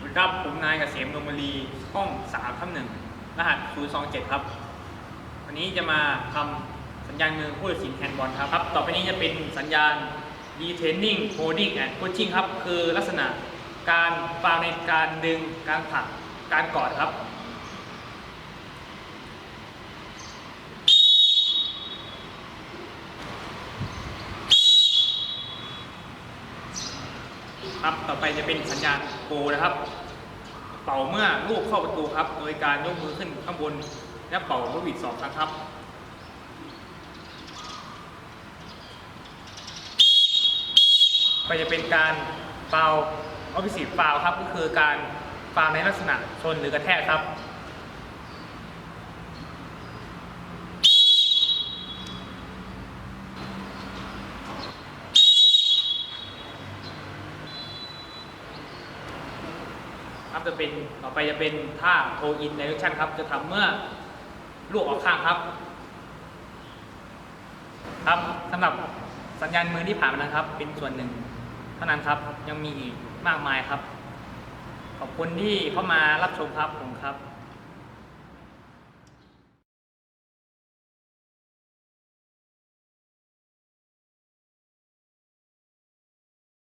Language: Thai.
วัสดีครับผมนายเกษมนมรีห้อง3/1รหัส027ครับวันนี้จะมาทำสัญญาณมือผู้ตัดสินแฮนด์บอลครับต่อไปนี้จะเป็นสัญญาณ Retraining Holding and Coaching ครับคือลักษณะการฟาวล์ในการดึงการผลักการกอดครับต่อไปจะเป็นสัญญาณโกนะครับเป่าเมื่อลูกเข้าประตูครับโดยการยกมือขึ้นข้างบนและเป่านกหวีด2 ครั้งครับไปจะเป็นการฟาวล์ออฟฟิศฟาวล์ครับก็คือการฟาวล์ในลักษณะชนหรือกระแทกครับต่อไปจะเป็นท่าโทอินไดเรคชั่นครับจะทำเมื่อลูกออกข้างครับสำหรับสัญญาณมือที่ผ่านมานะครับเป็นส่วนหนึ่งเท่านั้นครับยังมีอีกมากมายครับขอบคุณที่เข้ามารับชมครับผมครับ